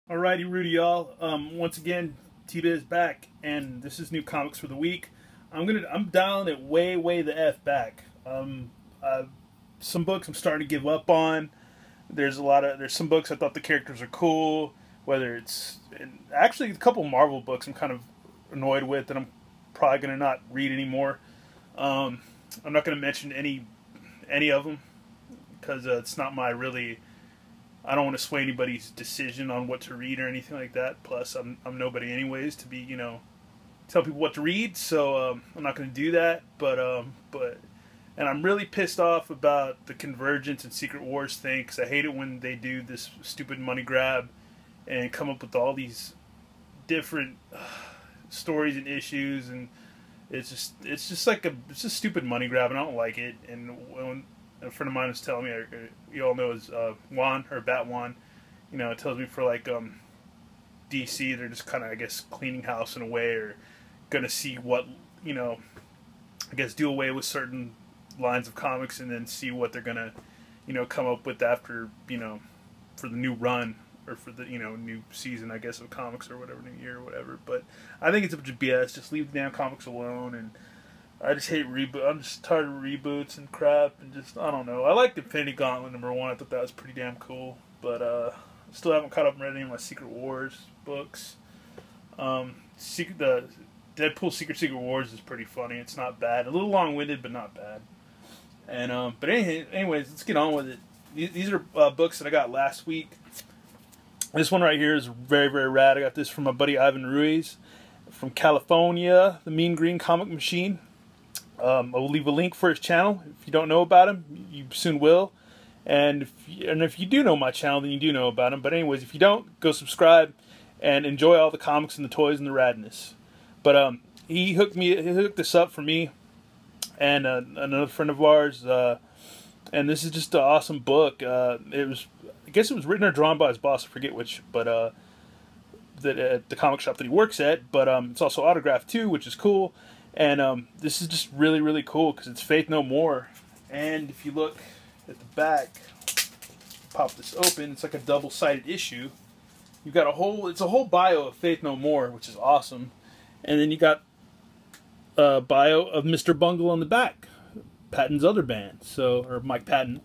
Alrighty, Rudy, y'all. Once again, T-Biz back, and this is new comics for the week. I'm dialing it way the f back. Some books I'm starting to give up on. There's some books I thought the characters are cool. Whether it's actually a couple Marvel books I'm kind of annoyed with that I'm probably gonna not read anymore. I'm not gonna mention any of them because it's not my really. I don't want to sway anybody's decision on what to read or anything like that. Plus, I'm nobody anyways to be, tell people what to read. So I'm not going to do that. And I'm really pissed off about the Convergence and Secret Wars thing because I hate it when they do this stupid money grab and come up with all these different stories and issues, and it's just stupid money grab, and I don't like it. And when a friend of mine was telling me, you all know is Juan or Bat Juan, it tells me for like DC, they're just kind of, I guess, cleaning house in a way, or gonna see what, I guess, do away with certain lines of comics and then see what they're gonna, come up with after, for the new run or for the, new season, I guess, of comics or whatever, new year or whatever. But I think it's a bunch of BS. Just leave the damn comics alone. And I just hate reboot. I'm just tired of reboots and crap, and just, I don't know. I liked Infinity Gauntlet #1. I thought that was pretty damn cool, but still haven't caught up and read any of my Secret Wars books. The Deadpool Secret Wars is pretty funny. It's not bad. A little long-winded, but not bad. And but anyways, let's get on with it. These are books that I got last week. This one right here is very rad. I got this from my buddy Ivan Ruiz from California, the Mean Green Comic Machine. I will leave a link for his channel. If you don't know about him, you soon will. And if you do know my channel, then you do know about him. But anyways, if you don't, go subscribe and enjoy all the comics and the toys and the radness. But he hooked this up for me and another friend of ours. And this is just an awesome book. I guess it was written or drawn by his boss. I forget which, but at the comic shop that he works at. But it's also autographed too, which is cool. And this is just really cool because it's Faith No More. And if you look at the back, pop this open, it's like a double-sided issue. You've got it's a whole bio of Faith No More, which is awesome. And then you got a bio of Mr. Bungle on the back, Patton's other band, or Mike Patton,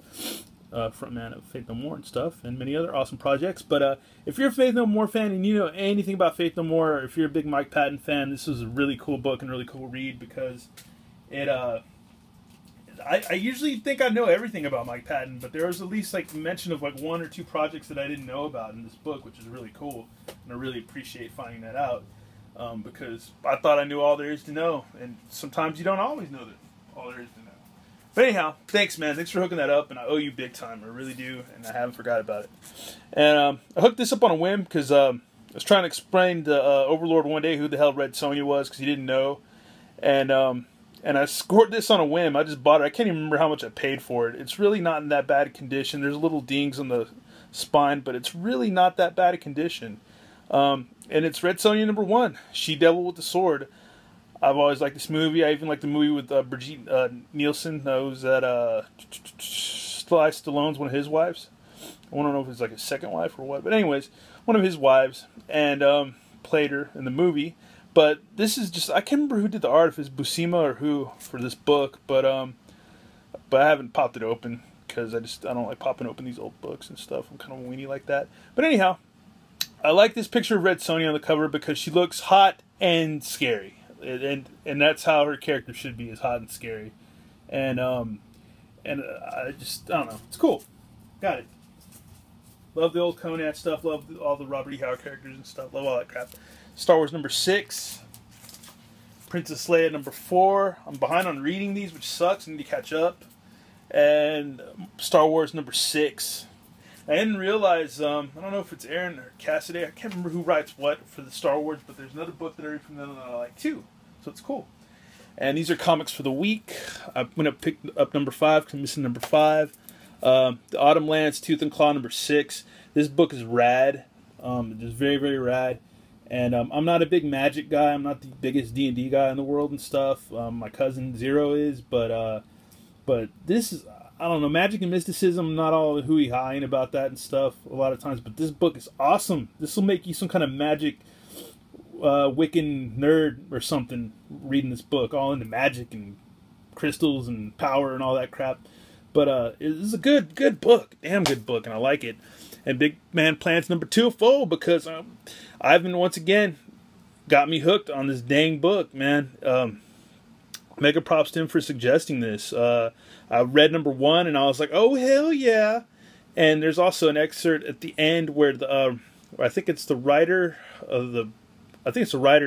frontman of Faith No More and stuff, and many other awesome projects. But if you're a Faith No More fan and you know anything about Faith No More, or if you're a big Mike Patton fan, this is a really cool book and really cool read because it. I usually think I know everything about Mike Patton, but there was at least like mention of like 1 or 2 projects that I didn't know about in this book, which is really cool, and I really appreciate finding that out because I thought I knew all there is to know, and sometimes you don't always know all there is to know. But anyhow, thanks, man. Thanks for hooking that up, and I owe you big time. I really do, and I haven't forgot about it. And I hooked this up on a whim because I was trying to explain to Overlord one day who the hell Red Sonja was because he didn't know. And I scored this on a whim. I just bought it. I can't even remember how much I paid for it. It's really not in that bad a condition. There's little dings on the spine, but it's really not that bad a condition. And it's Red Sonja #1, She-Devil with the Sword. I've always liked this movie. I even like the movie with Brigitte Nielsen. Who's that? Sly Stallone's one of his wives. I don't know if it's like his second wife or what. But anyways, one of his wives. And played her in the movie. But this is just, I can't remember who did the art, if it's Buscema or who, for this book. But I haven't popped it open because I don't like popping open these old books and stuff. I'm kind of a weenie like that. But anyhow, I like this picture of Red Sonja on the cover because she looks hot and scary. And that's how her character should be, is hot and scary. And I don't know. It's cool. Got it. Love the old Conan stuff. Love all the Robert E. Howard characters and stuff. Love all that crap. Star Wars #6. Princess Leia #4. I'm behind on reading these, which sucks. I need to catch up. And Star Wars #6. I didn't realize, I don't know if it's Aaron or Cassidy. I can't remember who writes what for the Star Wars, but there's another book that I read from them that I like too. So it's cool. And these are comics for the week. I'm going to pick up #5 because I'm missing #5. The Autumn Lands Tooth and Claw #6. This book is rad. It's very rad. And I'm not a big Magic guy. I'm not the biggest D&D guy in the world and stuff. My cousin Zero is, but this is, I don't know, magic and mysticism. I'm not all hooey-hawing about that and stuff a lot of times, but this book is awesome. This will make you some kind of magic Wiccan nerd or something reading this book, all into magic and crystals and power and all that crap. But it's a good book, damn good book, and I like it. And Big Man Plans number 2 full because Ivan once again got me hooked on this dang book, man. Mega props to him for suggesting this. I read number 1 and I was like, oh hell yeah! And there's also an excerpt at the end where I think it's the writer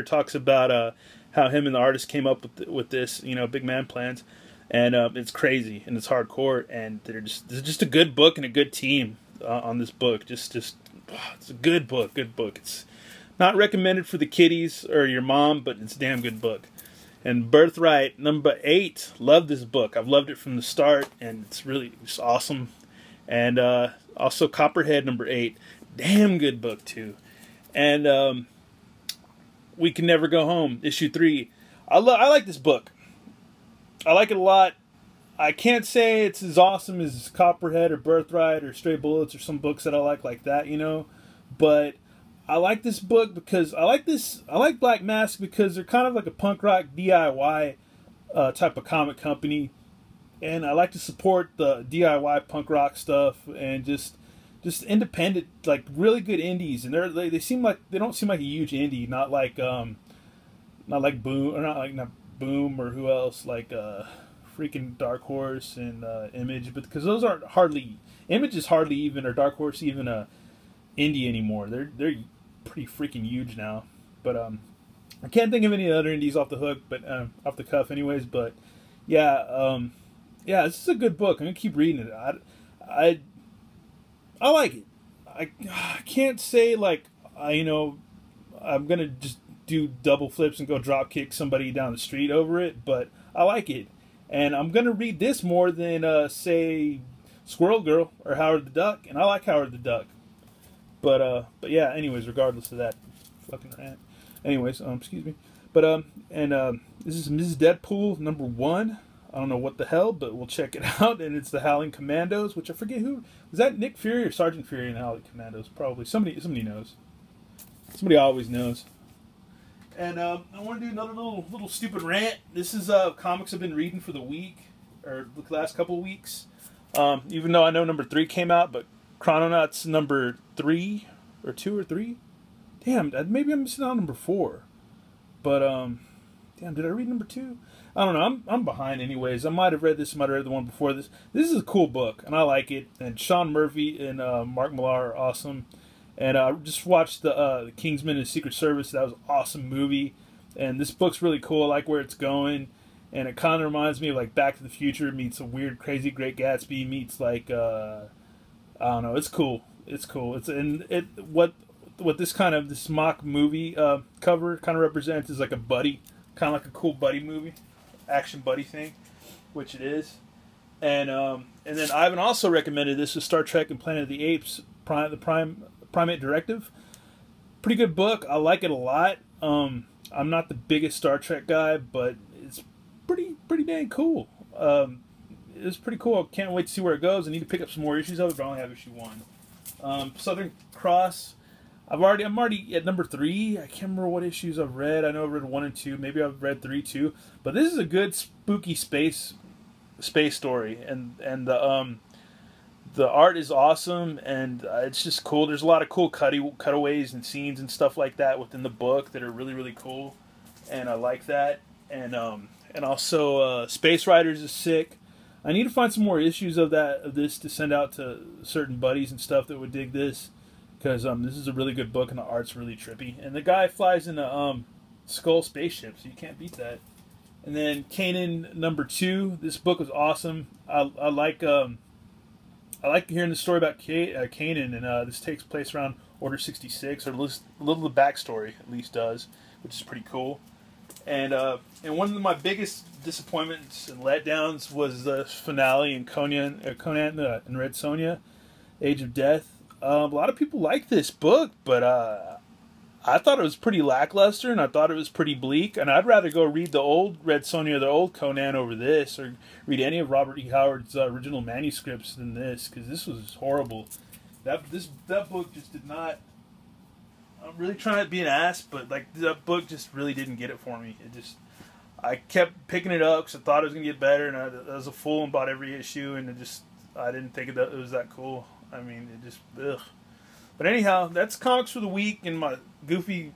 talks about how him and the artist came up with this, Big Man Plans, and it's crazy and it's hardcore, and this is just a good book and a good team on this book. It's a good book. It's not recommended for the kiddies or your mom, but it's a damn good book. And Birthright number 8, love this book. I've loved it from the start, and it's really just awesome. And also Copperhead number 8, damn good book too. And We Can Never Go Home issue 3. I like this book. I like it a lot. I can't say it's as awesome as Copperhead or Birthright or Stray Bullets or some books that I like that, But I like this book because I like Black Mask because they're kind of like a punk rock DIY type of comic company. And I like to support the DIY punk rock stuff and just independent, like really good indies. And they seem like, they don't seem like a huge indie, not like Boom, or not Boom, or who else, like freaking Dark Horse and Image, but because those aren't hardly, Image is hardly even, or Dark Horse even a indie anymore. They're pretty freaking huge now. But I can't think of any other indies off the hook, but off the cuff anyways. But yeah, this is a good book. I'm gonna keep reading it. I like it. I can't say like I'm gonna just do double flips and go drop kick somebody down the street over it, but I like it. And I'm going to read this more than, say, Squirrel Girl or Howard the Duck. And I like Howard the Duck. But yeah, anyways, regardless of that fucking rant. Anyways, excuse me. But, this is Mrs. Deadpool number 1. I don't know what the hell, but we'll check it out. And it's the Howling Commandos, which I forget who. Was that Nick Fury or Sergeant Fury in the Howling Commandos? Probably. Somebody knows. Somebody always knows. And I want to do another little stupid rant. This is comics I've been reading for the week, or the last couple of weeks. Even though I know number 3 came out, but Chrononauts number 3 or 2 or 3. Damn, maybe I'm missing out number 4. But damn, did I read number 2? I don't know. I'm behind anyways. I might have read this. I might have read the one before this. This is a cool book, and I like it. And Sean Murphy and Mark Millar are awesome. And I just watched the Kingsman and Secret Service. That was an awesome movie. And this book's really cool. I like where it's going. And it kind of reminds me of like Back to the Future meets a weird, crazy Great Gatsby meets like, I don't know. It's cool. It's cool. What this mock movie cover kind of represents is like a buddy, kind of like a cool buddy movie, action buddy thing, which it is. And then Ivan also recommended this with Star Trek and Planet of the Apes, Primate Directive. Pretty good book. I like it a lot. I'm not the biggest Star Trek guy, but it's pretty dang cool. It's pretty cool. I can't wait to see where it goes. I need to pick up some more issues of it, but I only have issue 1. Southern Cross. I'm already at number 3. I can't remember what issues I've read. I know I've read 1 and 2. Maybe I've read 3 too. But this is a good spooky space story, and the art is awesome, and it's just cool. There's a lot of cool cutaways and scenes and stuff like that within the book that are really cool, and I like that. And also Space Riders is sick. I need to find some more issues of this to send out to certain buddies and stuff that would dig this, because this is a really good book and the art's really trippy. And the guy flies in a skull spaceship, so you can't beat that. And then Kanan number 2. This book was awesome. I like hearing the story about Kanan, and this takes place around Order 66, or a little of the backstory at least does, which is pretty cool. And one of my biggest disappointments and letdowns was the finale in Conan and Red Sonja, Age of Death. A lot of people like this book, but I thought it was pretty lackluster, and I thought it was pretty bleak, and I'd rather go read Sonja, the old Conan over this, or read any of Robert E. Howard's original manuscripts than this, because this was horrible. That book just did not. I'm really trying to be an ass, but like that book just really didn't get it for me. I kept picking it up because I thought it was gonna get better, and I was a fool and bought every issue, and I didn't think it was that cool. I mean, it just ugh. But anyhow, that's comics for the week in my goofy,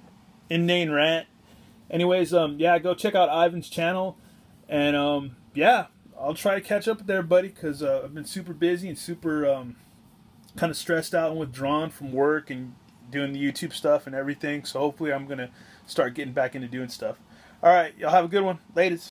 inane rant. Anyways, yeah, go check out Ivan's channel, and yeah, I'll try to catch up with everybody because I've been super busy and super kind of stressed out and withdrawn from work and doing the YouTube stuff and everything. So hopefully, I'm gonna start getting back into doing stuff. All right, y'all have a good one. Latest.